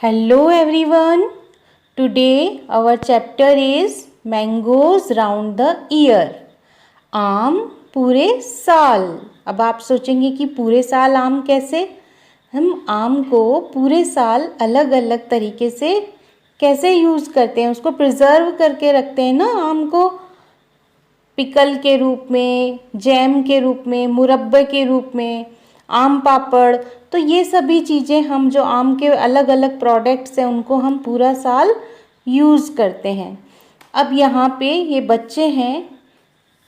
Hello everyone. Today our chapter is Mangoes round the year. आम पूरे साल. अब आप सोचेंगे कि पूरे साल आम कैसे? हम आम को पूरे साल अलग अलग तरीके से कैसे यूज़ करते हैं, उसको प्रिजर्व करके रखते हैं ना आम को, पिकल के रूप में, जैम के रूप में, मुरब्बे के रूप में, आम पापड़. तो ये सभी चीज़ें हम जो आम के अलग अलग प्रोडक्ट्स हैं उनको हम पूरा साल यूज़ करते हैं. अब यहाँ पे ये बच्चे हैं,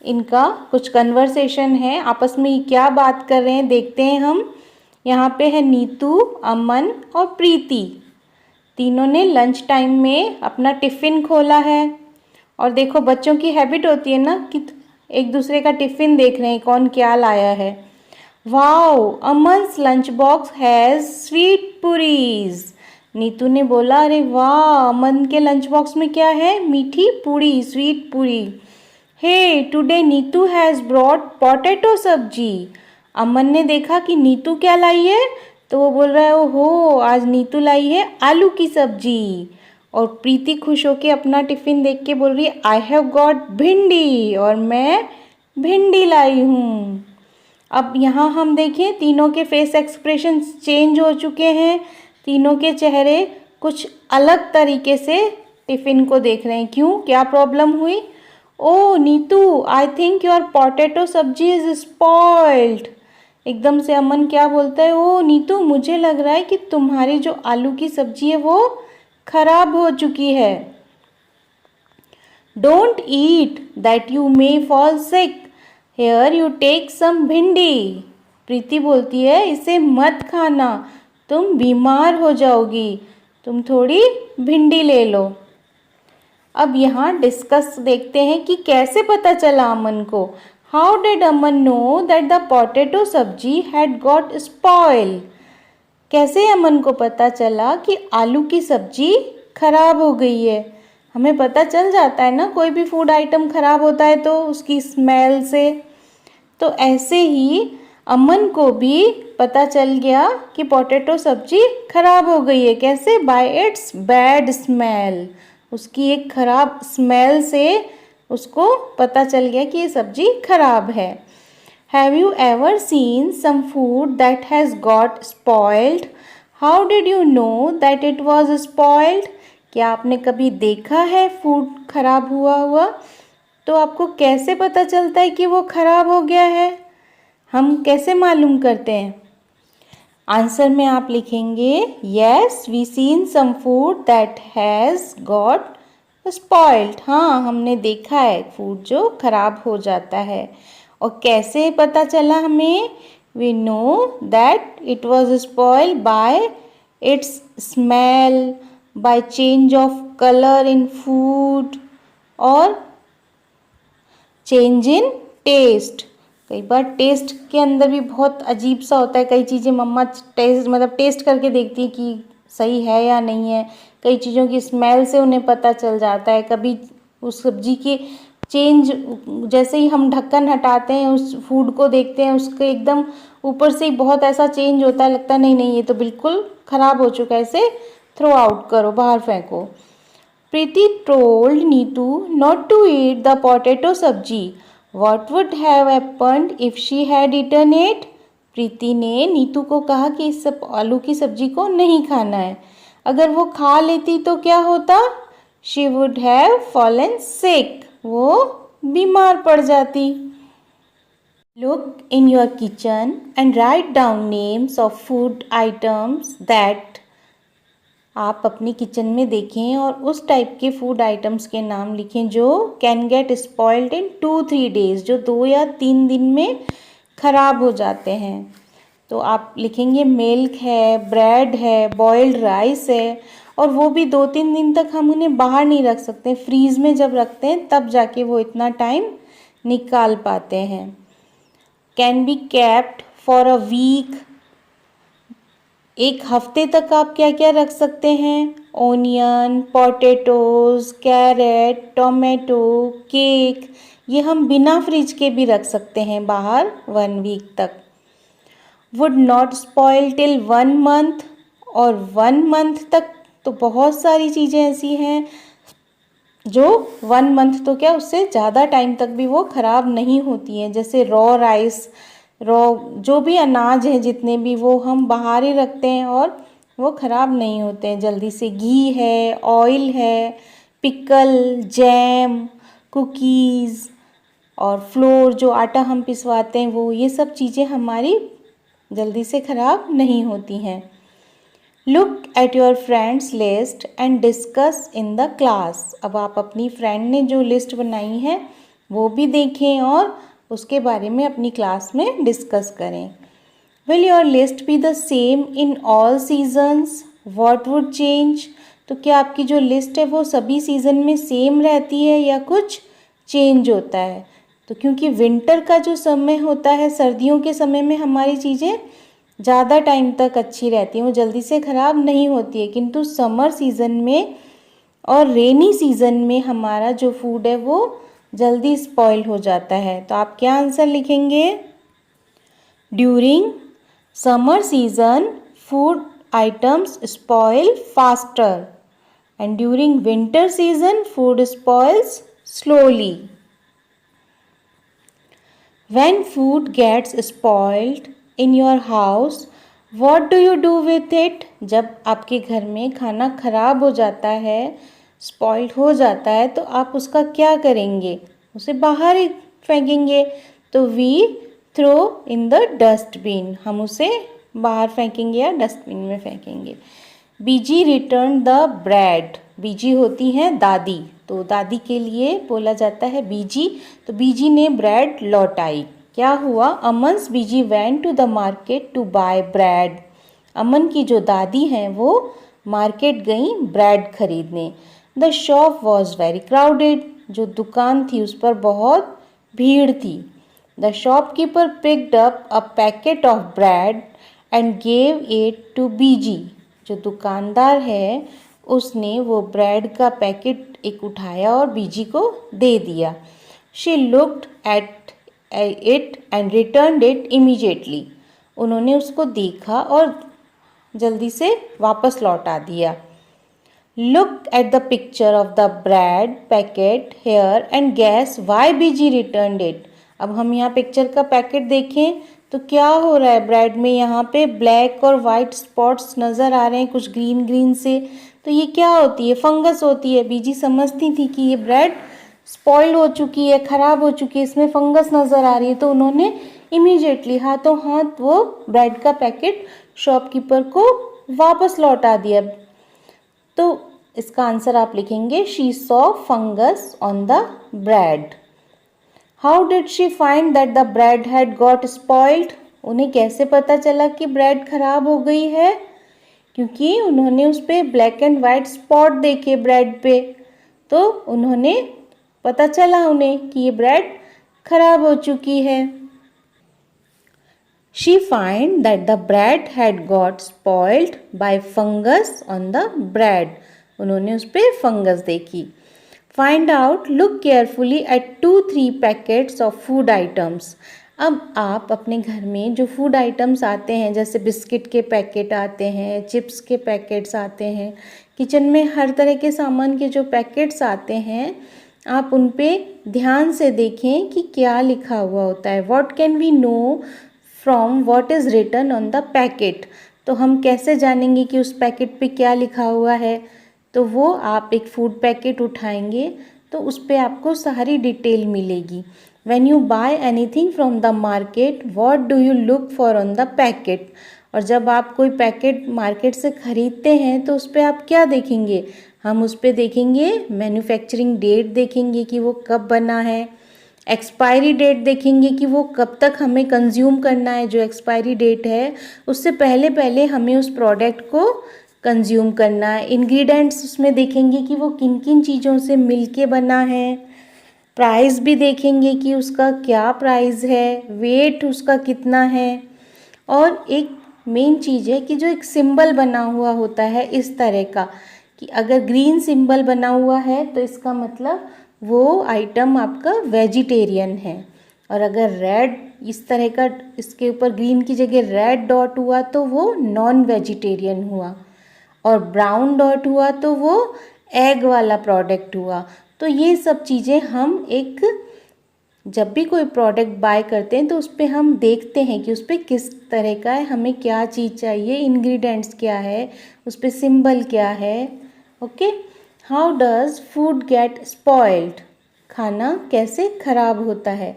इनका कुछ कन्वर्सेशन है, आपस में ये क्या बात कर रहे हैं देखते हैं हम. यहाँ पे है नीतू, अमन और प्रीति. तीनों ने लंच टाइम में अपना टिफ़िन खोला है. और देखो बच्चों की हैबिट होती है ना कि एक दूसरे का टिफ़िन देख रहे हैं कौन क्या लाया है. Wow, Aman's lunch box has sweet puris. Neetu ने बोला अरे वाह, अमन के लंच बॉक्स में क्या है? मीठी पूरी, sweet puri. Hey today Neetu has brought potato sabzi. Aman ने देखा कि नीतू क्या लाई है तो वो बोल रहा है ओहो, आज नीतू लाई है आलू की सब्जी. और प्रीति खुश होके अपना टिफ़िन देख के बोल रही है आई हैव गॉट भिंडी, और मैं भिंडी लाई हूँ. अब यहाँ हम देखें तीनों के फेस एक्सप्रेशन चेंज हो चुके हैं. तीनों के चेहरे कुछ अलग तरीके से टिफ़िन को देख रहे हैं. क्यों, क्या प्रॉब्लम हुई? Oh Neetu, I think your potato sabzi is spoiled. एकदम से अमन क्या बोलता है, ओ नीतू मुझे लग रहा है कि तुम्हारी जो आलू की सब्जी है वो खराब हो चुकी है. Don't eat that you may fall sick. Here you take some bhindi. Preeti बोलती है इसे मत खाना, तुम बीमार हो जाओगी, तुम थोड़ी भिंडी ले लो. अब यहाँ डिस्कस देखते हैं कि कैसे पता चला अमन को. How did Aman know that the potato सब्जी हैड गॉट स्पॉइल. कैसे अमन को पता चला कि आलू की सब्जी खराब हो गई है? हमें पता चल जाता है ना, कोई भी फूड आइटम खराब होता है तो उसकी स्मेल से. तो ऐसे ही अमन को भी पता चल गया कि पोटैटो सब्जी खराब हो गई है. कैसे? Bye it's bad smell. उसकी एक खराब स्मेल से उसको पता चल गया कि ये सब्जी खराब है. Have you ever seen some food that has got spoiled? How did you know that it was spoiled. क्या आपने कभी देखा है फूड खराब हुआ तो आपको कैसे पता चलता है कि वो खराब हो गया है? हम कैसे मालूम करते हैं? आंसर में आप लिखेंगे yes we seen some food that has got spoiled. हाँ, हमने देखा है फूड जो खराब हो जाता है. और कैसे पता चला हमें? We know that it was spoiled by its smell, by change of colour in food और चेंज इन टेस्ट. कई बार टेस्ट के अंदर भी बहुत अजीब सा होता है. कई चीज़ें मम्मा टेस्ट करके देखती है कि सही है या नहीं है. कई चीज़ों की स्मेल से उन्हें पता चल जाता है. कभी उस सब्जी की चेंज, जैसे ही हम ढक्कन हटाते हैं उस फूड को देखते हैं, उसके एकदम ऊपर से ही बहुत ऐसा चेंज होता है, लगता है नहीं नहीं ये तो बिल्कुल ख़राब हो चुका है, इसे थ्रो आउट करो, बाहर फेंको. प्रीति told Neetu not to eat the potato सब्जी. What would have happened if she had eaten it? प्रीति ने नीतू को कहा कि इस सब आलू की सब्जी को नहीं खाना है. अगर वो खा लेती तो क्या होता? She would have fallen sick. वो बीमार पड़ जाती. Look in your kitchen and write down names of food items that. आप अपनी किचन में देखें और उस टाइप के फूड आइटम्स के नाम लिखें जो can get spoiled in 2-3 days, जो 2 या 3 दिन में ख़राब हो जाते हैं. तो आप लिखेंगे मिल्क है, ब्रेड है, बॉइल्ड राइस है. और वो भी 2-3 दिन तक हम उन्हें बाहर नहीं रख सकते. फ्रीज़ में जब रखते हैं तब जाके वो इतना टाइम निकाल पाते हैं. Can be kept for a week. एक हफ्ते तक आप क्या क्या रख सकते हैं? Onion, potatoes, carrot, tomato, cake. ये हम बिना फ्रिज के भी रख सकते हैं बाहर 1 week तक. Would not spoil till 1 month. और 1 month तक तो बहुत सारी चीज़ें ऐसी हैं जो 1 मंथ तो क्या उससे ज़्यादा टाइम तक भी वो ख़राब नहीं होती हैं। जैसे रॉ राइस, रॉ जो भी अनाज हैं जितने भी, वो हम बाहर ही रखते हैं और वो ख़राब नहीं होते हैं जल्दी से। घी है, ऑयल है, पिकल, जैम, कुकीज़ और फ्लोर जो आटा हम पिसवाते हैं वो, ये सब चीज़ें हमारी जल्दी से ख़राब नहीं होती हैं। Look at your friends list and discuss in the class. अब आप अपनी फ्रेंड ने जो लिस्ट बनाई है वो भी देखें और उसके बारे में अपनी क्लास में डिस्कस करें। Will your list be the same in all seasons? What would change? तो क्या आपकी जो लिस्ट है वो सभी सीज़न में सेम रहती है या कुछ चेंज होता है? तो क्योंकि विंटर का जो समय होता है, सर्दियों के समय में हमारी चीज़ें ज़्यादा टाइम तक अच्छी रहती हैं, वो जल्दी से ख़राब नहीं होती है, किंतु समर सीज़न में और रेनी सीज़न में हमारा जो फूड है वो जल्दी स्पॉइल हो जाता है। तो आप क्या आंसर लिखेंगे? During summer season food items spoil faster and during winter season food spoils slowly. When food gets spoiled in your house, what do you do with it? जब आपके घर में खाना खराब हो जाता है, स्पॉइल्ड हो जाता है, तो आप उसका क्या करेंगे? उसे बाहर ही फेंकेंगे। तो we throw in the dustbin, हम उसे बाहर फेंकेंगे या डस्टबिन में फेंकेंगे। Biji return the bread, Biji होती हैं दादी, तो दादी के लिए बोला जाता है बीजी। तो बीजी ने ब्रेड लौटाई। क्या हुआ? Aman's Biji went to the market to buy bread. Aman की जो दादी हैं वो मार्केट गई ब्रेड खरीदने। The shop was very crowded, जो दुकान थी उस पर बहुत भीड़ थी। The shopkeeper picked up a packet of bread and gave it to Biji, जो दुकानदार है उसने वो ब्रेड का पैकेट एक उठाया और बीजी को दे दिया। She looked at it and returned it immediately, उन्होंने उसको देखा और जल्दी से वापस लौटा दिया। Look at the picture of the bread packet here and guess why Biji returned it. अब हम यहाँ पिक्चर का पैकेट देखें तो क्या हो रहा है ब्रेड में? यहाँ पे ब्लैक और वाइट स्पॉट्स नज़र आ रहे हैं, कुछ ग्रीन ग्रीन से। तो ये क्या होती है? फंगस होती है। बीजी समझती थी कि ये ब्रेड स्पॉइल हो चुकी है, ख़राब हो चुकी है, इसमें फंगस नज़र आ रही है, तो उन्होंने इमीडिएटली हाथों हाथ वो ब्रेड का पैकेट शॉपकीपर को वापस लौटा दिया। तो इसका आंसर आप लिखेंगे she saw fungus on the bread. How did she find that the bread had got spoiled? उन्हें कैसे पता चला कि ब्रेड खराब हो गई है? क्योंकि उन्होंने उस पर ब्लैक एंड वाइट स्पॉट देखे ब्रेड पे, तो उन्होंने पता चला उन्हें कि ये ब्रेड खराब हो चुकी है। She find that the bread had got spoiled bye fungus on the bread, उन्होंने उस पर फंगस देखी। Find out, look carefully at 2-3 packets of food items. अब आप अपने घर में जो फूड आइटम्स आते हैं, जैसे बिस्किट के पैकेट आते हैं, चिप्स के पैकेट्स आते हैं, किचन में हर तरह के सामान के जो पैकेट्स आते हैं, आप उन पे ध्यान से देखें कि क्या लिखा हुआ होता है। What can we know from what is written on the packet? तो हम कैसे जानेंगे कि उस पैकेट पे क्या लिखा हुआ है? तो वो आप एक फूड पैकेट उठाएंगे तो उस पर आपको सारी डिटेल मिलेगी। When you buy anything from the market, what do you look for on the packet? और जब आप कोई पैकेट मार्केट से ख़रीदते हैं तो उस पर आप क्या देखेंगे? हम उस पर देखेंगे मैन्युफैक्चरिंग डेट, देखेंगे कि वो कब बना है। एक्सपायरी डेट देखेंगे कि वो कब तक हमें कंज्यूम करना है। जो एक्सपायरी डेट है उससे पहले पहले हमें उस प्रोडक्ट को कंज्यूम करना है। इंग्रेडिएंट्स उसमें देखेंगे कि वो किन किन चीज़ों से मिलके बना है। प्राइस भी देखेंगे कि उसका क्या प्राइस है, वेट उसका कितना है। और एक मेन चीज़ है कि जो एक सिंबल बना हुआ होता है इस तरह का, कि अगर ग्रीन सिंबल बना हुआ है तो इसका मतलब वो आइटम आपका वेजिटेरियन है, और अगर रेड इस तरह का इसके ऊपर ग्रीन की जगह रेड डॉट हुआ तो वो नॉन वेजिटेरियन हुआ। और ब्राउन डॉट हुआ तो वो एग वाला प्रोडक्ट हुआ। तो ये सब चीज़ें हम एक जब भी कोई प्रोडक्ट बाय करते हैं तो उस पर हम देखते हैं कि उस पर किस तरह का है, हमें क्या चीज़ चाहिए, इंग्रेडिएंट्स क्या है, उस पर सिंबल क्या है। Okay, how does food get spoiled, खाना कैसे खराब होता है।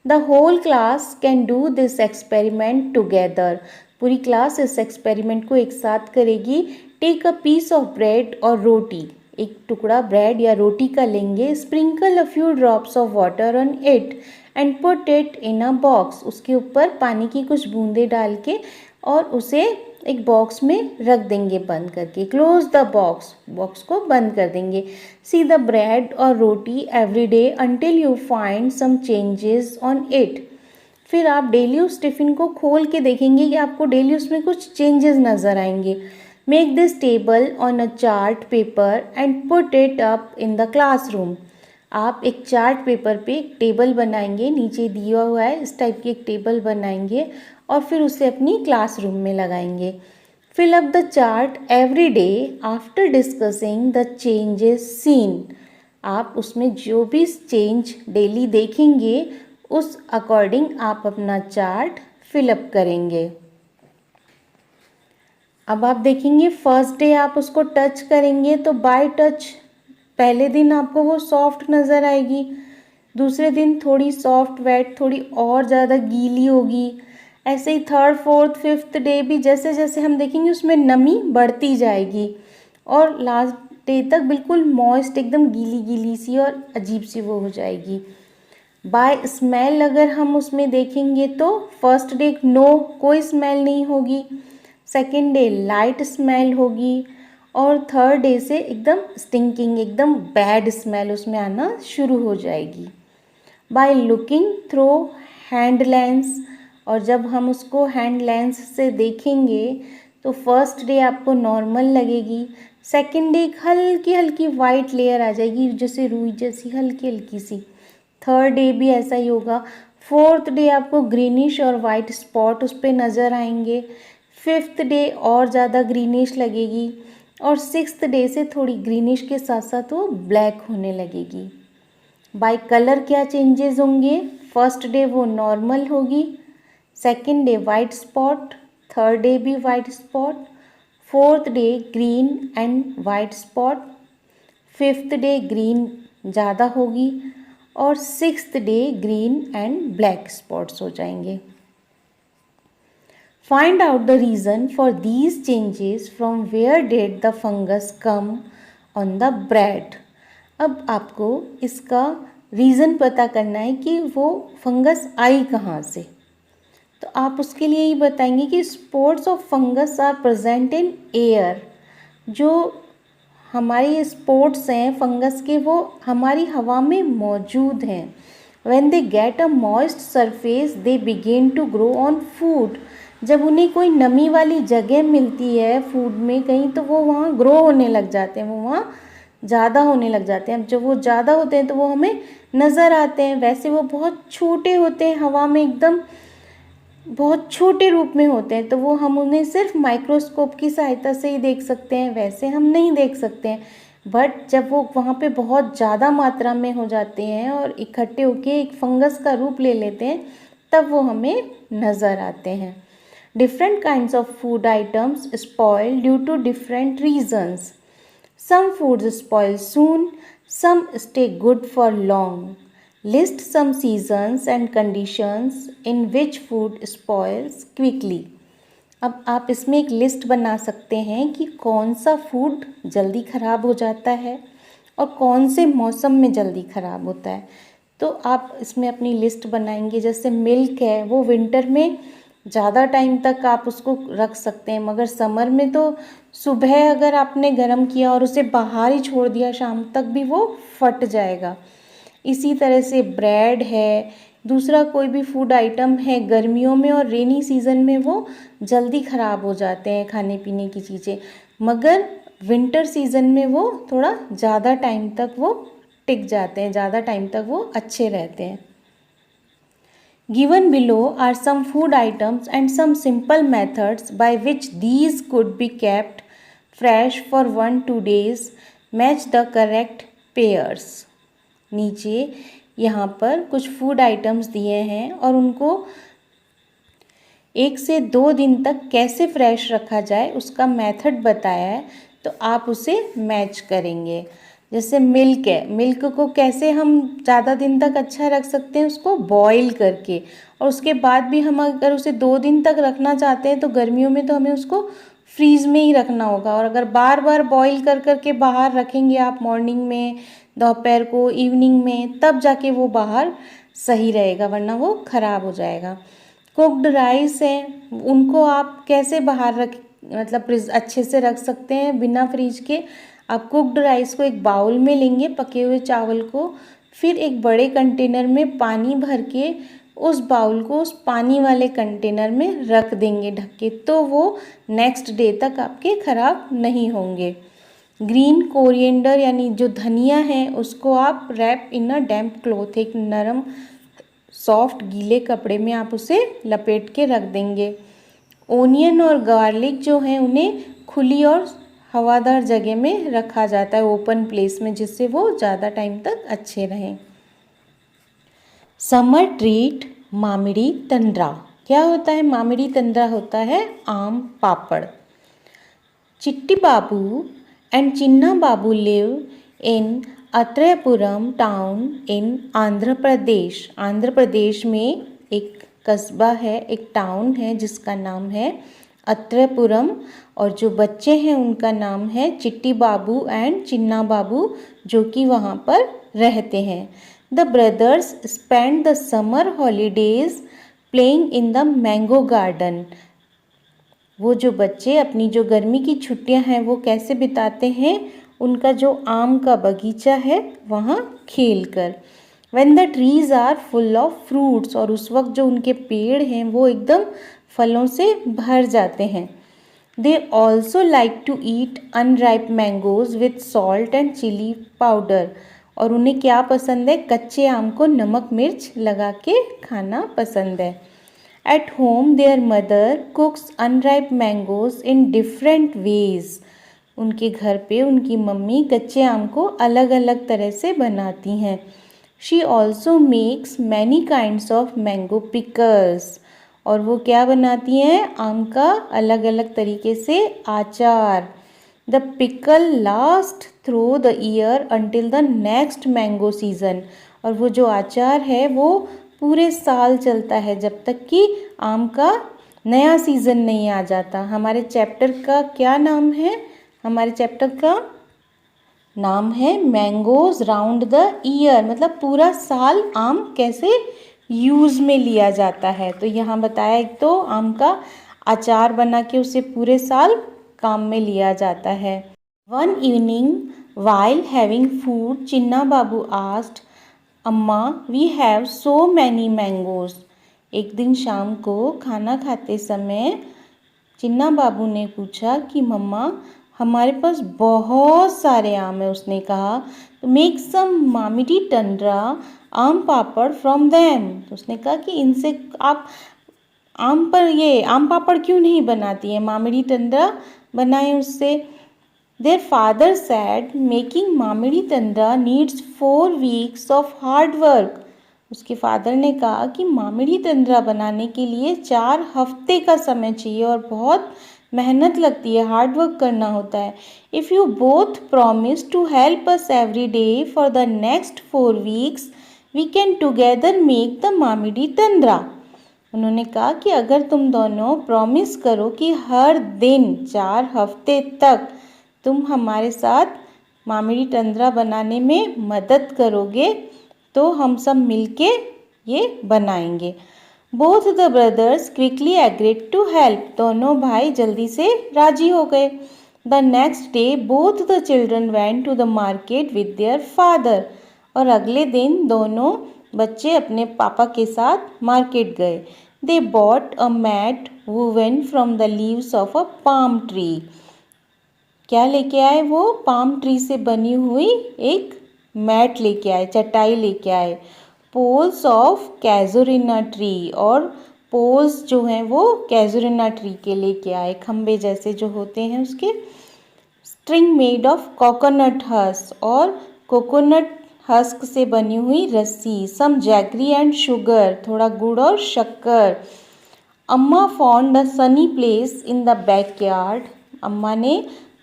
The whole class can do this experiment together, पूरी क्लास इस एक्सपेरिमेंट को एक साथ करेगी। Take a piece of bread और रोटी, एक टुकड़ा ब्रेड या रोटी का लेंगे। Sprinkle a few drops of water on it and put it in a box, उसके ऊपर पानी की कुछ बूंदें डाल के और उसे एक बॉक्स में रख देंगे बंद करके। क्लोज द बॉक्स, बॉक्स को बंद कर देंगे। सी द ब्रेड और रोटी every day until you find some changes on it, फिर आप डेली उस टिफ़िन को खोल के देखेंगे कि आपको डेली उसमें कुछ चेंजेस नज़र आएंगे। Make this table on a chart paper and put it up in the classroom, आप एक चार्ट पेपर पे एक टेबल बनाएंगे, नीचे दिया हुआ है इस टाइप की एक टेबल बनाएंगे और फिर उसे अपनी क्लासरूम में लगाएंगे। Fill up the chart every day after discussing the changes seen, आप उसमें जो भी चेंज डेली देखेंगे उस अकॉर्डिंग आप अपना चार्ट फिलअप करेंगे। अब आप देखेंगे फर्स्ट डे आप उसको टच करेंगे तो बाय टच पहले दिन आपको वो सॉफ्ट नज़र आएगी, दूसरे दिन थोड़ी सॉफ्ट वेट, थोड़ी और ज़्यादा गीली होगी। ऐसे ही थर्ड फोर्थ फिफ्थ डे भी जैसे जैसे हम देखेंगे उसमें नमी बढ़ती जाएगी और लास्ट डे तक बिल्कुल मॉइस्ट, एकदम गीली गीली सी और अजीब सी वो हो जाएगी। बाय स्मेल अगर हम उसमें देखेंगे तो फर्स्ट डे नो, कोई स्मेल नहीं होगी, सेकेंड डे लाइट स्मेल होगी और थर्ड डे से एकदम स्टिंकिंग, एकदम बैड स्मेल उसमें आना शुरू हो जाएगी। By looking through hand lens, और जब हम उसको हैंड लेंस से देखेंगे तो फर्स्ट डे आपको नॉर्मल लगेगी, सेकेंड डे हल्की हल्की वाइट लेयर आ जाएगी जैसे रुई जैसी हल्की हल्की सी, थर्ड डे भी ऐसा ही होगा, फोर्थ डे आपको ग्रीनिश और वाइट स्पॉट उस पर नज़र आएंगे, फिफ्थ डे और ज़्यादा ग्रीनिश लगेगी और सिक्स्थ डे से थोड़ी ग्रीनिश के साथ साथ वो ब्लैक होने लगेगी। बाय कलर क्या चेंजेस होंगे, फर्स्ट डे वो नॉर्मल होगी, second day white spot, third day भी white spot, fourth day green and white spot, fifth day green ज़्यादा होगी और sixth day green and black spots हो जाएंगे। Find out the reason for these changes from where did the fungus come on the bread, अब आपको इसका reason पता करना है कि वो फंगस आई कहाँ से। तो आप उसके लिए ही बताएंगे कि spores of fungus are present in air, जो हमारी स्पोर्ट्स हैं फंगस के वो हमारी हवा में मौजूद हैं। When they get a moist surface they begin to grow on food, जब उन्हें कोई नमी वाली जगह मिलती है फूड में कहीं तो वो वहाँ ग्रो होने लग जाते हैं, वो वहाँ ज़्यादा होने लग जाते हैं। अब जब वो ज़्यादा होते हैं तो वो हमें नज़र आते हैं, वैसे वो बहुत छोटे होते हैं हवा में, एकदम बहुत छोटे रूप में होते हैं तो वो हम उन्हें सिर्फ माइक्रोस्कोप की सहायता से ही देख सकते हैं, वैसे हम नहीं देख सकते हैं। बट जब वो वहाँ पे बहुत ज़्यादा मात्रा में हो जाते हैं और इकट्ठे होके एक फंगस का रूप ले लेते हैं तब वो हमें नज़र आते हैं। Different kinds of food items spoil due to different reasons, some foods spoil soon, some stay good for long, list some seasons and conditions in which food spoils quickly, अब आप इसमें एक लिस्ट बना सकते हैं कि कौन सा फूड जल्दी ख़राब हो जाता है और कौन से मौसम में जल्दी ख़राब होता है। तो आप इसमें अपनी लिस्ट बनाएंगे, जैसे मिल्क है वो विंटर में ज़्यादा टाइम तक आप उसको रख सकते हैं, मगर समर में तो सुबह अगर आपने गर्म किया और उसे बाहर ही छोड़ दिया शाम तक भी वो फट जाएगा। इसी तरह से ब्रेड है, दूसरा कोई भी फूड आइटम है गर्मियों में और रेनी सीज़न में वो जल्दी ख़राब हो जाते हैं खाने पीने की चीज़ें, मगर विंटर सीज़न में वो थोड़ा ज़्यादा टाइम तक वो टिक जाते हैं, ज़्यादा टाइम तक वो अच्छे रहते हैं। Given below are some food items and some simple methods by which these could be kept fresh for 1-2 days. Match the correct pairs. नीचे यहाँ पर कुछ फूड आइटम्स दिए हैं और उनको 1 से 2 दिन तक कैसे फ्रेश रखा जाए उसका मेथड बताया है, तो आप उसे मैच करेंगे। जैसे मिल्क है, मिल्क को कैसे हम ज़्यादा दिन तक अच्छा रख सकते हैं, उसको बॉईल करके, और उसके बाद भी हम अगर उसे 2 दिन तक रखना चाहते हैं तो गर्मियों में तो हमें उसको फ्रीज़ में ही रखना होगा। और अगर बार बार बॉईल कर करके बाहर रखेंगे आप मॉर्निंग में, दोपहर को, इवनिंग में, तब जाके वो बाहर सही रहेगा, वरना वो ख़राब हो जाएगा। कुक्ड राइस है, उनको आप कैसे बाहर रख मतलब अच्छे से रख सकते हैं बिना फ्रीज के। आप कुक्ड राइस को एक बाउल में लेंगे, पके हुए चावल को, फिर एक बड़े कंटेनर में पानी भर के उस बाउल को उस पानी वाले कंटेनर में रख देंगे ढक के, तो वो नेक्स्ट डे तक आपके ख़राब नहीं होंगे। ग्रीन कोरिएंडर यानी जो धनिया है उसको आप rap in a damp cloth, एक नरम सॉफ्ट गीले कपड़े में आप उसे लपेट के रख देंगे। ओनियन और गार्लिक जो हैं उन्हें खुली और हवादार जगह में रखा जाता है, ओपन प्लेस में, जिससे वो ज़्यादा टाइम तक अच्छे रहें। Summer treat mamidi tandra. क्या होता है मामिड़ी तंद्रा? होता है आम पापड़। Chitti Babu and Chinna Babu live in Atreyapuram town in Andhra Pradesh. Andhra Pradesh में एक कस्बा है, एक टाउन है जिसका नाम है अत्रयपुरम, और जो बच्चे हैं उनका नाम है चिट्टी बाबू एंड चिन्ना बाबू, जो कि वहाँ पर रहते हैं। The brothers spend the summer holidays playing in the mango garden. वो जो बच्चे अपनी जो गर्मी की छुट्टियां हैं वो कैसे बिताते हैं? उनका जो आम का बगीचा है वहाँ खेल कर। When the trees are full of fruits, और उस वक्त जो उनके पेड़ हैं वो एकदम फलों से भर जाते हैं। They also like to eat unripe mangoes with salt and chili powder, और उन्हें क्या पसंद है? कच्चे आम को नमक मिर्च लगा के खाना पसंद है। At home their mother cooks unripe mangoes in different ways. उनके घर पे उनकी मम्मी कच्चे आम को अलग अलग तरह से बनाती हैं। She also makes many kinds of mango pickles. और वो क्या बनाती हैं? आम का अलग अलग तरीके से आचार। The pickle lasts through the year until the next mango season. और वो जो आचार है वो पूरे साल चलता है जब तक कि आम का नया सीज़न नहीं आ जाता। हमारे चैप्टर का क्या नाम है? हमारे चैप्टर का नाम है मैंगोज राउंड द ईयर, मतलब पूरा साल आम कैसे यूज़ में लिया जाता है। तो यहाँ बताया, एक तो आम का अचार बना के उसे पूरे साल काम में लिया जाता है। One evening while having food Chinna Babu asked, Amma we have so many mangoes. एक दिन शाम को खाना खाते समय चिन्ना बाबू ने पूछा कि मम्मा हमारे पास बहुत सारे आम है। उसने कहा तो मेक सम मामिडी टंड्रा आम पापड़ फ्रॉम देम। तो उसने कहा कि इनसे आप आम पापड़ क्यों नहीं बनाती हैं, मामिडी टंड्रा बनाएं उससे। Their father said making mamidi tandra needs 4 weeks of hard work. उसके फादर ने कहा कि मामिडी तंद्रा बनाने के लिए 4 हफ्ते का समय चाहिए और बहुत मेहनत लगती है, हार्ड वर्क करना होता है। If you both promise to help us every day for the next 4 weeks, we can together make the Mamidi तंद्रा. उन्होंने कहा कि अगर तुम दोनों प्रॉमिस करो कि हर दिन 4 हफ्ते तक तुम हमारे साथ मामिडी तंद्रा बनाने में मदद करोगे तो हम सब मिलके ये बनाएंगे। Both the brothers quickly agreed to help. दोनों भाई जल्दी से राजी हो गए। The next day both the children went to the market with their father. और अगले दिन दोनों बच्चे अपने पापा के साथ मार्केट गए। They bought a mat woven from the leaves of a palm tree. क्या लेके आए? वो पाम ट्री से बनी हुई एक मैट लेके आए, चटाई लेके आए। पोल्स ऑफ कैजुरिना ट्री, और पोल्स जो हैं वो कैजुरिना ट्री के लेके आए, खम्बे जैसे जो होते हैं उसके। String made of coconut husk, और कोकोनट हस्क से बनी हुई रस्सी। सम जैगरी एंड शुगर, थोड़ा गुड़ और शक्कर। अम्मा found a Sunny place in the backyard, अम्मा ने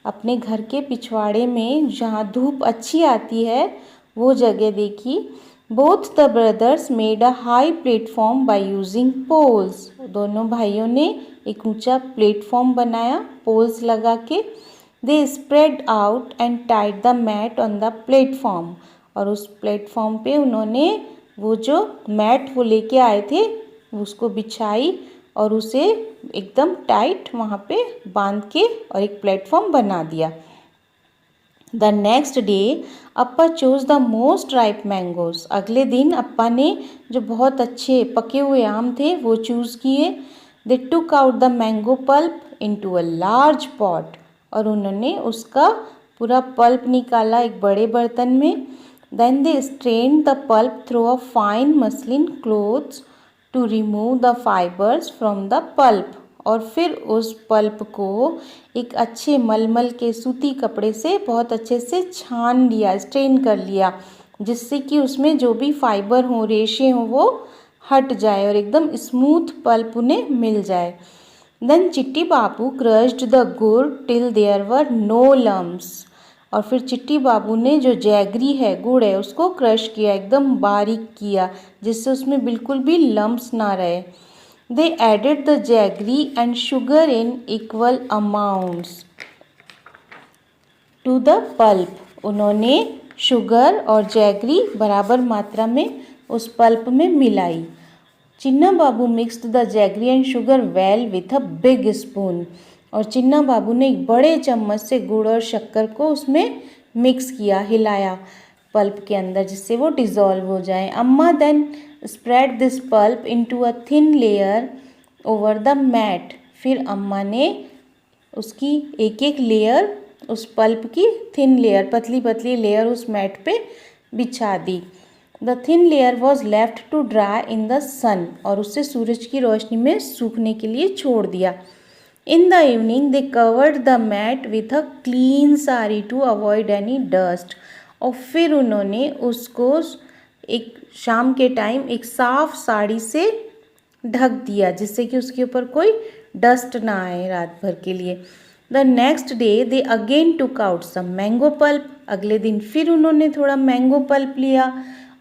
अपने घर के पिछवाड़े में जहाँ धूप अच्छी आती है वो जगह देखी। Both the brothers made a high platform by using poles, दोनों भाइयों ने एक ऊंचा प्लेटफॉर्म बनाया पोल्स लगा के। They spread out and tied the mat on the platform, और उस प्लेटफॉर्म पे उन्होंने वो जो मैट वो लेके आए थे उसको बिछाई और उसे एकदम टाइट वहाँ पे बांध के और एक प्लेटफॉर्म बना दिया। The next day Appa choose the most ripe mangoes, अगले दिन अप्पा ने जो बहुत अच्छे पके हुए आम थे वो चूज़ किए। They took out the mango pulp into a large pot, और उन्होंने उसका पूरा पल्प निकाला एक बड़े बर्तन में। Then they strained the pulp through a fine muslin cloths to remove the fibres from the pulp, और फिर उस पल्प को एक अच्छे मलमल के सूती कपड़े से बहुत अच्छे से छान लिया, स्ट्रेन कर लिया, जिससे कि उसमें जो भी फाइबर हो, रेशे हो, वो हट जाए और एकदम स्मूथ पल्प उन्हें मिल जाए। Then Chitti Babu crushed the gur till there were no lumps, और फिर चिट्टी बाबू ने जो जैगरी है, गुड़ है, उसको क्रश किया, एकदम बारीक किया, जिससे उसमें बिल्कुल भी लम्स ना रहे। They added the jaggery and sugar in equal amounts to the pulp. उन्होंने शुगर और जैगरी बराबर मात्रा में उस पल्प में मिलाई। Chinna Babu mixed the jaggery and sugar well with a big spoon, और चिन्ना बाबू ने एक बड़े चम्मच से गुड़ और शक्कर को उसमें मिक्स किया, हिलाया पल्प के अंदर, जिससे वो डिज़ोल्व हो जाए। Amma then spread this pulp into a thin layer over the mat, फिर अम्मा ने उसकी एक एक लेयर, उस पल्प की थिन लेयर, पतली पतली लेयर उस मैट पे बिछा दी। The thin layer was left to dry in the sun, और उससे सूरज की रोशनी में सूखने के लिए छोड़ दिया। In the evening they covered the mat with a clean sari to avoid any dust, और फिर उन्होंने उसको एक शाम के टाइम एक साफ साड़ी से ढक दिया, जिससे कि उसके ऊपर कोई डस्ट ना आए रात भर के लिए। The next day they again took out some mango pulp, अगले दिन फिर उन्होंने थोड़ा मैंगो पल्प लिया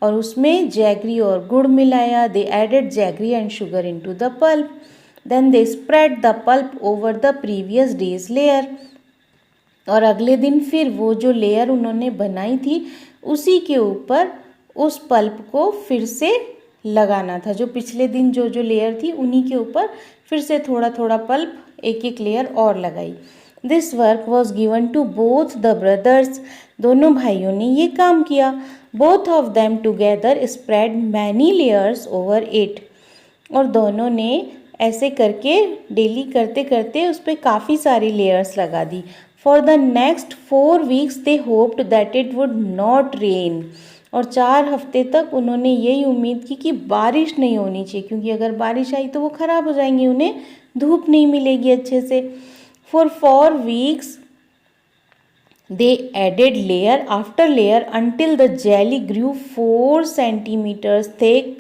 और उसमें जैगरी और गुड़ मिलाया। They added jaggery and sugar into the pulp, then they spread the pulp over the previous day's layer, और अगले दिन फिर वो जो लेयर उन्होंने बनाई थी उसी के ऊपर उस पल्प को फिर से लगाना था। जो पिछले दिन जो जो लेयर थी उन्हीं के ऊपर फिर से थोड़ा थोड़ा पल्प एक एक लेयर और लगाई। This work was given to both the brothers, दोनों भाइयों ने ये काम किया। Both of them together spread many layers over it, और दोनों ने ऐसे करके डेली करते करते उस पर काफ़ी सारी लेयर्स लगा दी। For the next 4 weeks they hoped that it would not rain, और 4 हफ्ते तक उन्होंने यही उम्मीद की कि बारिश नहीं होनी चाहिए, क्योंकि अगर बारिश आई तो वो ख़राब हो जाएंगी, उन्हें धूप नहीं मिलेगी अच्छे से। For 4 weeks they added layer after layer until the jelly grew 4 centimeters thick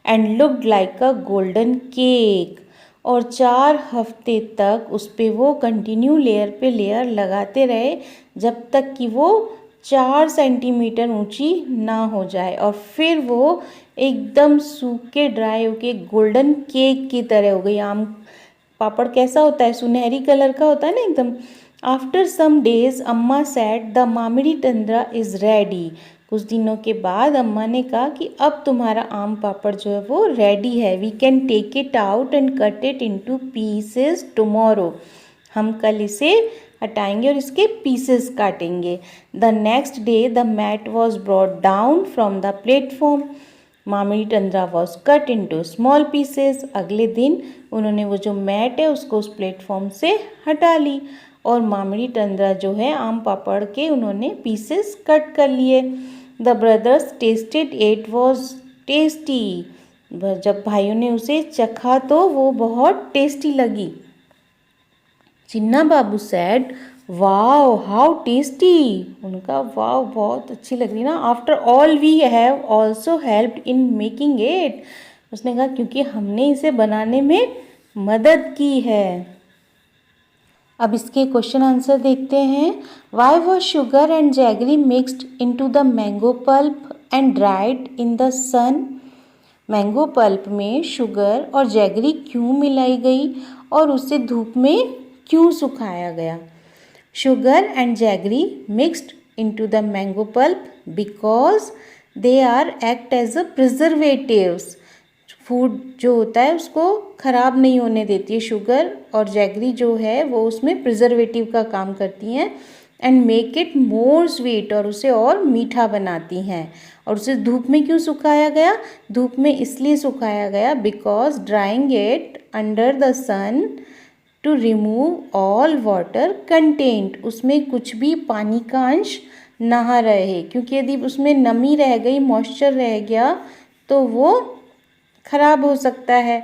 and looked like a golden cake, और 4 हफ्ते तक उस पर वो कंटिन्यू लेयर पे लेयर लगाते रहे जब तक कि वो 4 सेंटीमीटर ऊंची ना हो जाए, और फिर वो एकदम सूख के ड्राई होके गोल्डन केक की तरह हो गई। आम पापड़ कैसा होता है, सुनहरी कलर का होता है ना एकदम। After some days Amma said the mamidi tandra is ready, कुछ दिनों के बाद अम्मा ने कहा कि अब तुम्हारा आम पापड़ जो है वो रेडी है। We can take it out and cut it into pieces tomorrow, हम कल इसे हटाएंगे और इसके पीसेस काटेंगे। The next day the mat was brought down from the platform, mamidi tandra was cut into small pieces, अगले दिन उन्होंने वो जो मैट है उसको उस प्लेटफॉर्म से हटा ली और मामिडी तंद्रा जो है आम पापड़ के उन्होंने पीसेस कट कर लिए। The brothers tested it was tasty, जब भाइयों ने उसे चखा तो वो बहुत टेस्टी लगी। Chinna Babu said wow how tasty. उनका वाओ बहुत अच्छी लग रही ना। After all we have also helped in making it. उसने कहा क्योंकि हमने इसे बनाने में मदद की है। अब इसके क्वेश्चन आंसर देखते हैं। Why was sugar and jaggery mixed into the mango pulp and dried in the sun. Mango pulp में शुगर और जैगरी क्यों मिलाई गई और उसे धूप में क्यों सुखाया गया। Sugar and jaggery mixed into the mango pulp because they are act as a preservatives. Food जो होता है उसको ख़राब नहीं होने देती है। शुगर और जैगरी जो है वो उसमें प्रिजर्वेटिव का काम करती हैं and make it more sweet, और उसे और मीठा बनाती हैं। और उसे धूप में क्यों सुखाया गया। धूप में इसलिए सुखाया गया because drying it under the sun to remove all water content. उसमें कुछ भी पानी का अंश ना रहे, क्योंकि यदि उसमें नमी रह गई, मॉइस्चर रह गया तो वो खराब हो सकता है।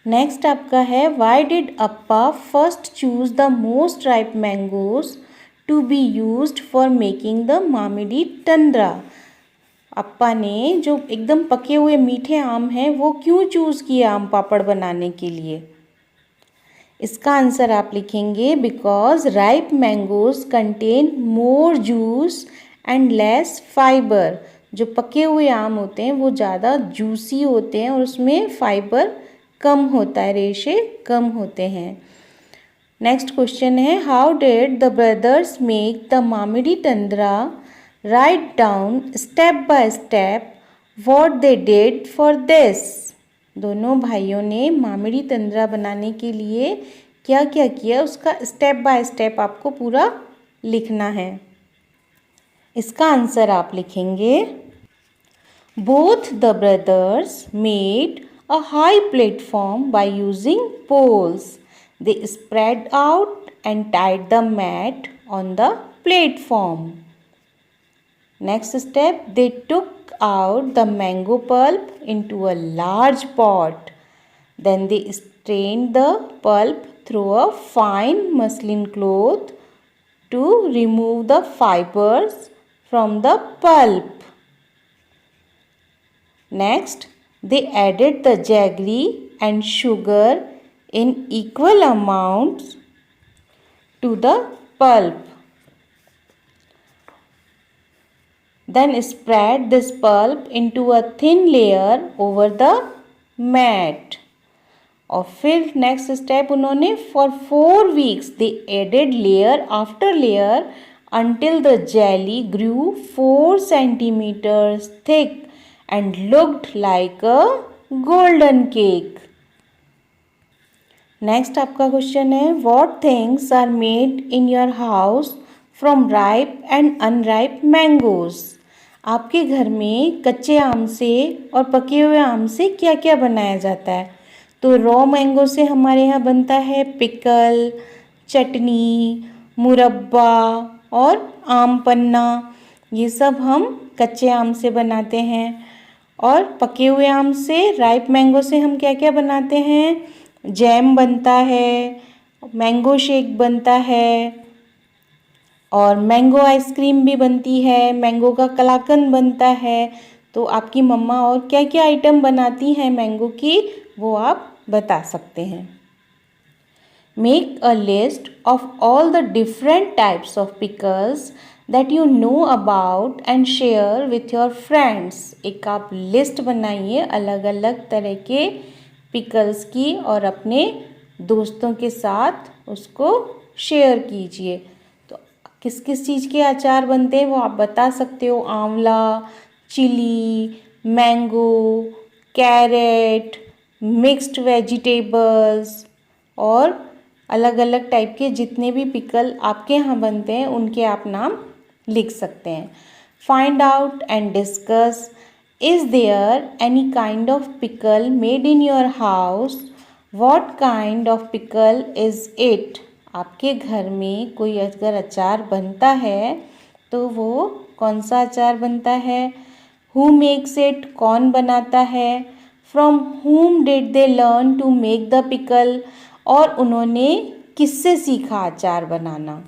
नेक्स्ट आपका है why did Appa first choose the most ripe mangoes to be used for making the mamidi tandra. Appa ने जो एकदम पके हुए मीठे आम हैं वो क्यों चूज़ किया आम पापड़ बनाने के लिए। इसका आंसर आप लिखेंगे because ripe mangoes contain more juice and less fibre. जो पके हुए आम होते हैं वो ज़्यादा जूसी होते हैं और उसमें फाइबर कम होता है, रेशे कम होते हैं। नेक्स्ट क्वेश्चन है how did the brothers make the mamidi tandra. Write down step by step what they did for this. दोनों भाइयों ने मामिडी तंद्रा बनाने के लिए क्या क्या किया उसका स्टेप बाय स्टेप आपको पूरा लिखना है। इसका आंसर आप लिखेंगे both the brothers made a high platform by using poles. They spread out and tied the mat on the platform. Next step they took out the mango pulp into a large pot. Then they strained the pulp through a fine muslin cloth to remove the fibers from the pulp. Next, they added the jaggery and sugar in equal amounts to the pulp. Then spread this pulp into a thin layer over the mat. और फिर next step उन्होंने for 4 weeks they added layer after layer until the jelly grew 4 centimeters thick and looked like a golden cake. Next आपका question है what things are made in your house from ripe and unripe mangoes. आपके घर में कच्चे आम से और पके हुए आम से क्या क्या बनाया जाता है। तो रॉ मैंगो से हमारे यहाँ बनता है पिकल, चटनी, मुरब्बा और आम पन्ना। ये सब हम कच्चे आम से बनाते हैं। और पके हुए आम से, राइप मैंगो से हम क्या क्या बनाते हैं। जैम बनता है, मैंगो शेक बनता है और मैंगो आइसक्रीम भी बनती है, मैंगो का कलाकंद बनता है। तो आपकी मम्मा और क्या क्या आइटम बनाती हैं मैंगो की वो आप बता सकते हैं। Make a list of all the different types of pickles that you know about and share with your friends. एक आप लिस्ट बनाइए अलग अलग तरह के पिकल्स की और अपने दोस्तों के साथ उसको शेयर कीजिए। तो किस किस चीज़ के अचार बनते हैं वो आप बता सकते हो। Amla, chilli, mango, carrot, mixed vegetables और अलग अलग टाइप के जितने भी पिकल आपके यहाँ बनते हैं उनके आप नाम लिख सकते हैं। Find out and discuss is there any kind of pickle made in your house. What kind of pickle is it. आपके घर में कोई अगर अचार बनता है तो वो कौन सा अचार बनता है। हु मेक्स इट, कौन बनाता है। From whom did they learn to make the pickle, और उन्होंने किससे सीखा अचार बनाना?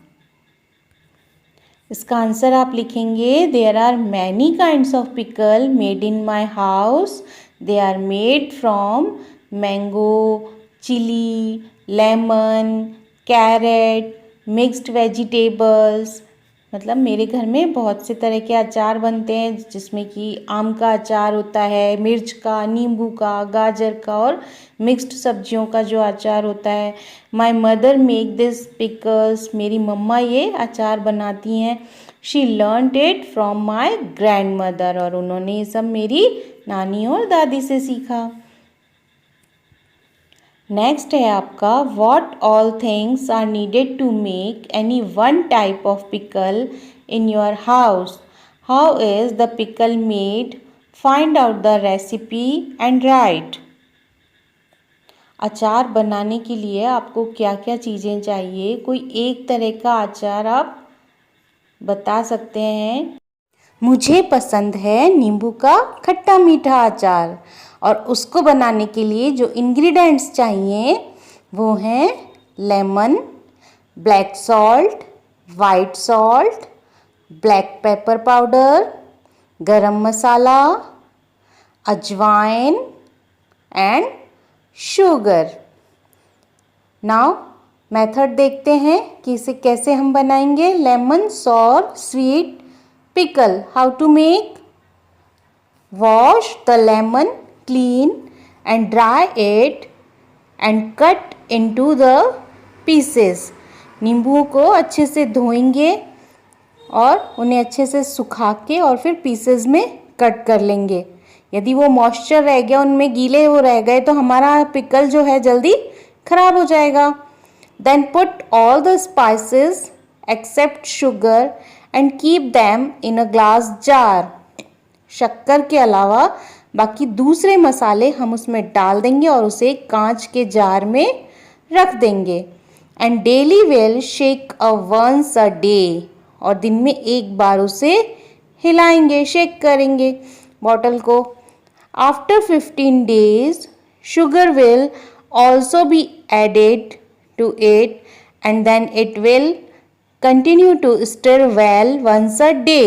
इसका आंसर आप लिखेंगे there are many kinds of pickle made in my house. They are made from mango, chilli, lemon, carrot, mixed vegetables. मतलब मेरे घर में बहुत से तरह के अचार बनते हैं जिसमें कि आम का अचार होता है, मिर्च का, नींबू का, गाजर का और मिक्स्ड सब्जियों का जो अचार होता है. My mother make this pickles. मेरी मम्मा ये अचार बनाती हैं. She learned it from my grand mother. और उन्होंने ये सब मेरी नानी और दादी से सीखा. नेक्स्ट है आपका what all things are needed to make any one type of pickle in your house. How is the pickle made? Find out the recipe and write. अचार बनाने के लिए आपको क्या क्या चीज़ें चाहिए? कोई एक तरह का अचार आप बता सकते हैं. मुझे पसंद है नींबू का खट्टा मीठा अचार. और उसको बनाने के लिए जो इंग्रेडिएंट्स चाहिए वो हैं lemon, black salt, white salt, black pepper powder, गरम मसाला, अजवाइन एंड शुगर. नाउ मेथड देखते हैं कि इसे कैसे हम बनाएंगे. Lemon sour sweet pickle. How to make? Wash the lemon clean and dry it and cut into the pieces. नींबू को अच्छे से धोएंगे और उन्हें अच्छे से सुखा के और फिर पीसेस में कट कर लेंगे. यदि वो मॉइस्चर रह गया, उनमें गीले वो रह गए तो हमारा पिकल जो है जल्दी खराब हो जाएगा. Then put all the spices except sugar and keep them in a glass jar. शक्कर के अलावा बाकी दूसरे मसाले हम उसमें डाल देंगे और उसे कांच के जार में रख देंगे. And daily we'll shake once a day. और दिन में एक बार उसे हिलाएंगे, शेक करेंगे बॉटल को. After 15 days, sugar will also be added to it and then it will continue to stir well once a day.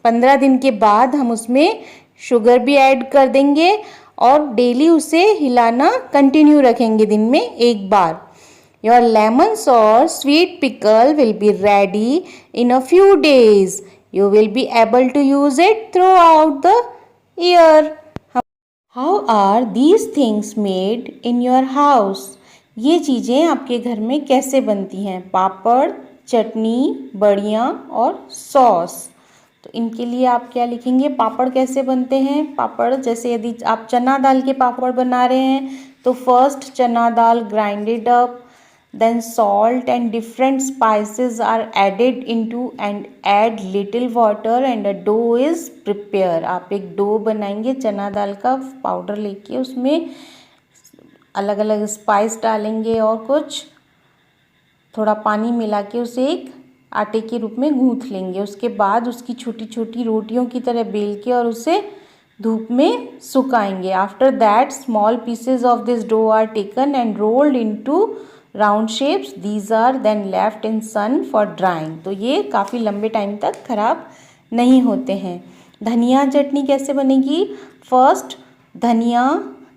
15 दिन के बाद हम उसमें शुगर भी ऐड कर देंगे और डेली उसे हिलाना कंटिन्यू रखेंगे दिन में एक बार. Your lemon sour sweet pickle will be ready in a few days. You will be able to use it throughout the year. How are these things made in your house? ये चीज़ें आपके घर में कैसे बनती हैं? पापड़, चटनी, बड़ियाँ और sauce. तो इनके लिए आप क्या लिखेंगे? पापड़ कैसे बनते हैं? पापड़ जैसे यदि आप चना दाल के पापड़ बना रहे हैं तो first chana dal grinded up, then salt and different spices are added into and add little water and a dough is prepare. आप एक डो बनाएंगे चना दाल का पाउडर लेके, उसमें अलग अलग स्पाइस डालेंगे और कुछ थोड़ा पानी मिला के उसे एक आटे के रूप में गूँथ लेंगे. उसके बाद उसकी छोटी छोटी रोटियों की तरह बेल के और उसे धूप में सुखाएंगे. After that small pieces of this dough are taken and rolled into round shapes. These are then left in sun for drying. तो ये काफ़ी लंबे टाइम तक खराब नहीं होते हैं. धनिया चटनी कैसे बनेगी? First dhania,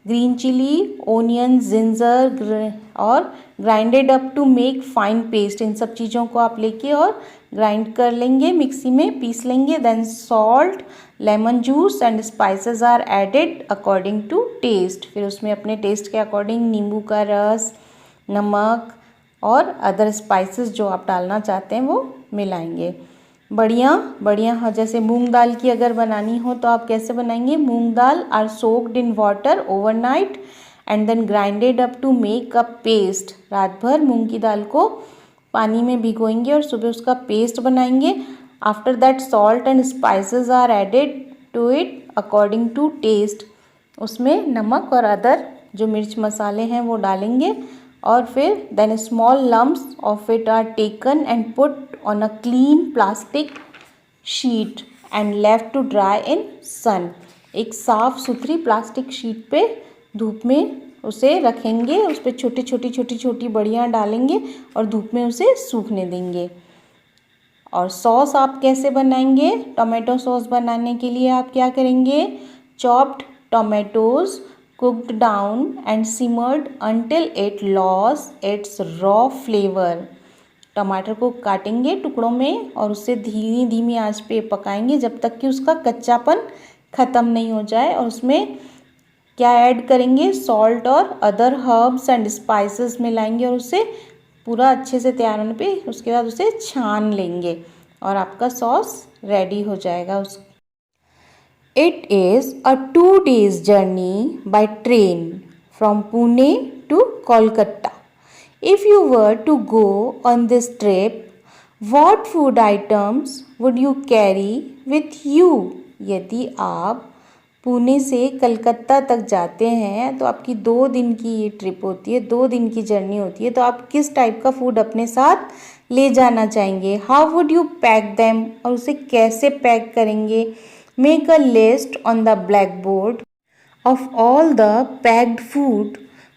green chilli, onion, ginger और grinded up to make fine paste. इन सब चीज़ों को आप लेके और ग्राइंड कर लेंगे, मिक्सी में पीस लेंगे. Then salt, lemon juice and spices are added according to taste. फिर उसमें अपने टेस्ट के अकॉर्डिंग नींबू का रस, नमक और अदर स्पाइसेस जो आप डालना चाहते हैं वो मिलाएंगे. बढ़िया जैसे मूंग दाल की अगर बनानी हो तो आप कैसे बनाएंगे? Moong dal are soaked in water overnight and then grinded up to make a paste. रात भर मूंग की दाल को पानी में भिगोएंगे और सुबह उसका पेस्ट बनाएंगे. After that salt and spices are added to it according to taste. उसमें नमक और अदर जो मिर्च मसाले हैं वो डालेंगे और फिर then small lumps of it are taken and put on a clean plastic sheet and left to dry in sun. एक साफ सुथरी प्लास्टिक शीट पे धूप में उसे रखेंगे, उस पर छोटी छोटी बड़ियाँ डालेंगे और धूप में उसे सूखने देंगे। और सॉस आप कैसे बनाएंगे? टोमेटो सॉस बनाने के लिए आप क्या करेंगे? Chopped tomatoes cooked down and simmered until it lost its raw flavor। टमाटर को काटेंगे टुकड़ों में और उसे धीमी धीमी आंच पे पकाएंगे जब तक कि उसका कच्चापन ख़त्म नहीं हो जाए। और उसमें क्या ऐड करेंगे? सॉल्ट और अदर हर्ब्स एंड स्पाइसेस मिलाएंगे और उसे पूरा अच्छे से तैयार होने पे उसके बाद उसे छान लेंगे और आपका सॉस रेडी हो जाएगा। It is a 2 days journey by train from Pune to Kolkata. If you were to go on this trip, what food items would you carry with you? यदि आप पुणे से कलकत्ता तक जाते हैं तो आपकी 2 दिन की ये ट्रिप होती है, 2 दिन की जर्नी होती है, तो आप किस टाइप का फूड अपने साथ ले जाना चाहेंगे? How would you pack them? और उसे कैसे पैक करेंगे? Make a list on the blackboard of all the packed food.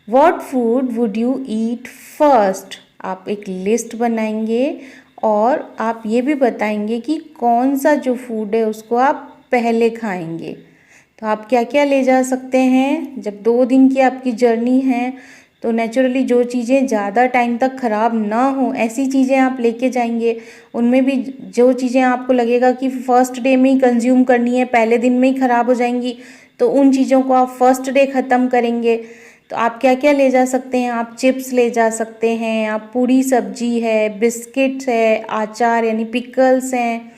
What food would you eat first? आप एक लिस्ट बनाएंगे और आप ये भी बताएंगे कि कौन सा जो फूड है उसको आप पहले खाएंगे। तो आप क्या क्या ले जा सकते हैं? जब 2 दिन की आपकी जर्नी है तो नेचुरली जो चीज़ें ज़्यादा टाइम तक ख़राब ना हो ऐसी चीज़ें आप लेके जाएंगे। उनमें भी जो चीज़ें आपको लगेगा कि फर्स्ट डे में ही कंज्यूम करनी है, पहले दिन में ही ख़राब हो जाएंगी, तो उन चीज़ों को आप फर्स्ट डे ख़त्म करेंगे। तो आप क्या क्या ले जा सकते हैं? आप चिप्स ले जा सकते हैं, आप पूरी सब्जी है, बिस्किट्स है, अचार यानी पिकल्स हैं,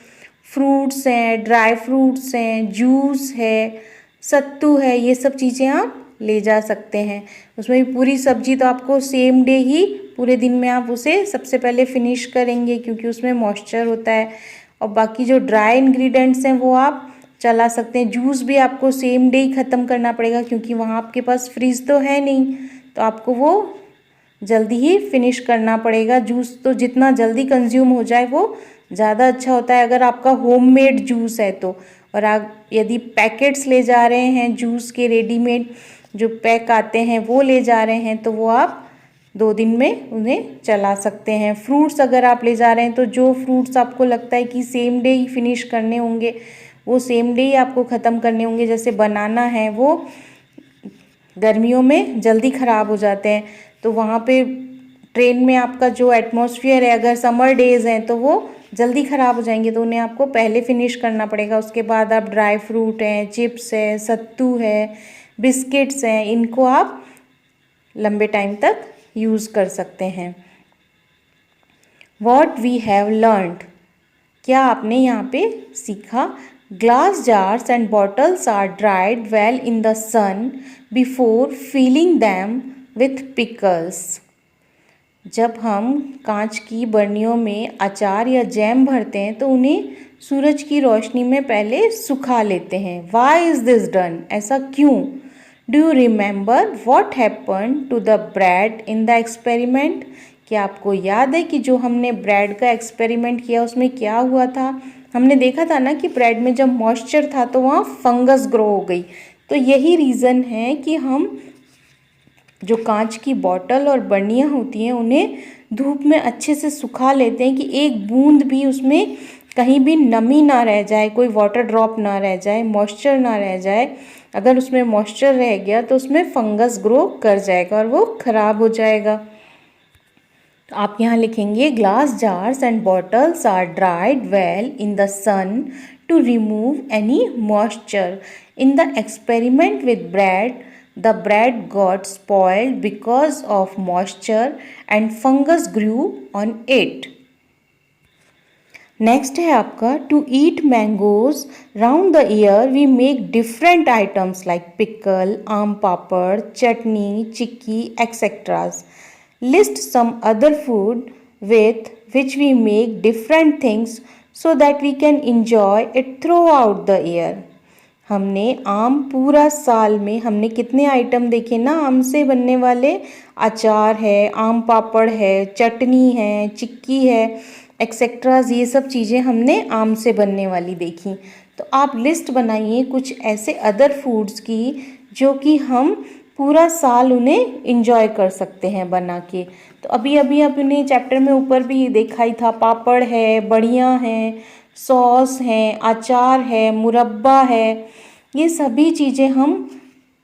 फ्रूट्स हैं, ड्राई फ्रूट्स हैं, जूस है, सत्तू है, ये सब चीज़ें आप ले जा सकते हैं। उसमें भी पूरी सब्जी तो आपको सेम डे ही पूरे दिन में आप उसे सबसे पहले फिनिश करेंगे क्योंकि उसमें मॉइस्चर होता है। और बाकी जो ड्राई इंग्रेडिएंट्स हैं वो आप चला सकते हैं। जूस भी आपको सेम डे ही ख़त्म करना पड़ेगा क्योंकि वहाँ आपके पास फ्रीज तो है नहीं, तो आपको वो जल्दी ही फिनिश करना पड़ेगा। जूस तो जितना जल्दी कंज्यूम हो जाए वो ज़्यादा अच्छा होता है अगर आपका होममेड जूस है तो। और आप यदि पैकेट्स ले जा रहे हैं जूस के, रेडीमेड जो पैक आते हैं वो ले जा रहे हैं तो वो आप 2 दिन में उन्हें चला सकते हैं। फ्रूट्स अगर आप ले जा रहे हैं तो जो फ्रूट्स आपको लगता है कि सेम डे ही फिनिश करने होंगे वो सेम डे ही आपको ख़त्म करने होंगे। जैसे बनाना है वो गर्मियों में जल्दी ख़राब हो जाते हैं, तो वहाँ पे ट्रेन में आपका जो एटमॉस्फेयर है अगर समर डेज़ हैं तो वो जल्दी ख़राब हो जाएंगे, तो उन्हें आपको पहले फिनिश करना पड़ेगा। उसके बाद आप ड्राई फ्रूट हैं, चिप्स है, सत्तू है, बिस्किट्स हैं, इनको आप लंबे टाइम तक यूज़ कर सकते हैं। वॉट वी हैव लर्नड, क्या आपने यहाँ पे सीखा? Glass jars and bottles are dried well in the sun before filling them with pickles. जब हम कांच की बर्नियों में अचार या जैम भरते हैं तो उन्हें सूरज की रोशनी में पहले सुखा लेते हैं। Why is this done? ऐसा क्यों? Do you remember what happen to the bread in the experiment? क्या आपको याद है कि जो हमने ब्रेड का एक्सपेरिमेंट किया उसमें क्या हुआ था? हमने देखा था ना कि ब्रेड में जब मॉइस्चर था तो वहाँ फंगस ग्रो हो गई। तो यही रीज़न है कि हम जो कांच की बॉटल और बर्नियाँ होती हैं उन्हें धूप में अच्छे से सुखा लेते हैं कि एक बूंद भी उसमें कहीं भी नमी ना रह जाए, कोई वाटर ड्रॉप ना रह जाए, मॉइस्चर ना रह जाए। अगर उसमें मॉइस्चर रह गया तो उसमें फंगस ग्रो कर जाएगा और वो ख़राब हो जाएगा। तो आप यहाँ लिखेंगे glass jars and bottles are dried well in the sun to remove any moisture. In the experiment with bread the bread got spoiled because of moisture and fungus grew on it. Next है आपका to eat mangoes round the year we make different items like pickle, aam papad, chutney, chikki etceteras. List some other food with which we make different things so that we can enjoy it throughout the year. हमने आम पूरा साल में हमने कितने item देखे ना आम से बनने वाले? अचार है, आम पापड़ है, चटनी है, चिक्की है एक्सेट्राज, ये सब चीज़ें हमने आम से बनने वाली देखी। तो आप लिस्ट बनाइए कुछ ऐसे अदर फूड्स की जो कि हम पूरा साल उन्हें इंजॉय कर सकते हैं बना के। तो अभी अभी अपने चैप्टर में ऊपर भी देखा ही था, पापड़ है, बड़ियाँ हैं, सॉस हैं, अचार है, मुरब्बा है, ये सभी चीज़ें हम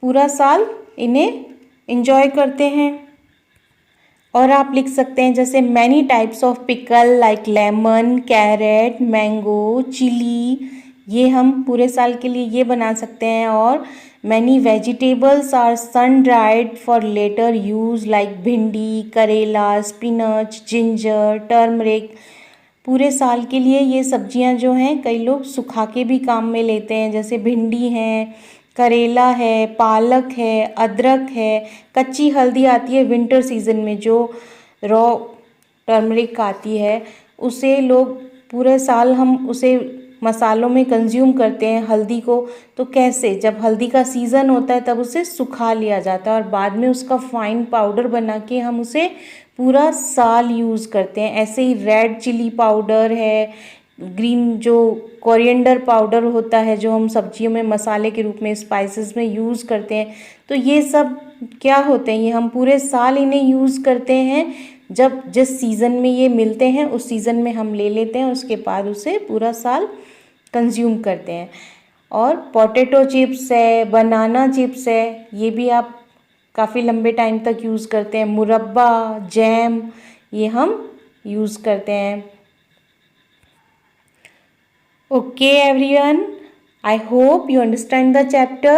पूरा साल इन्हें इंजॉय करते हैं। और आप लिख सकते हैं जैसे many types of pickle like lemon, carrot, mango, chilli, ये हम पूरे साल के लिए ये बना सकते हैं। और many vegetables are sun dried for later use like bhindi, karela, spinach, ginger, turmeric. पूरे साल के लिए ये सब्जियां जो हैं कई लोग सुखा के भी काम में लेते हैं, जैसे भिंडी है, करेला है, पालक है, अदरक है, कच्ची हल्दी आती है विंटर सीजन में जो रॉ टर्मरिक आती है, उसे लोग पूरे साल हम उसे मसालों में कंज्यूम करते हैं हल्दी को। तो कैसे, जब हल्दी का सीज़न होता है तब उसे सुखा लिया जाता है और बाद में उसका फाइन पाउडर बना के हम उसे पूरा साल यूज़ करते हैं। ऐसे ही रेड चिली पाउडर है, ग्रीन जो कोरिएंडर पाउडर होता है जो हम सब्जियों में मसाले के रूप में स्पाइसेस में यूज़ करते हैं। तो ये सब क्या होते हैं, ये हम पूरे साल इन्हें यूज़ करते हैं। जब जिस सीज़न में ये मिलते हैं उस सीज़न में हम ले लेते हैं, उसके बाद उसे पूरा साल कंज्यूम करते हैं। और पोटैटो चिप्स है, बनाना चिप्स है, ये भी आप काफ़ी लंबे टाइम तक यूज़ करते हैं। मुरब्बा, जैम, ये हम यूज़ करते हैं। Okay everyone, I hope you understand the chapter.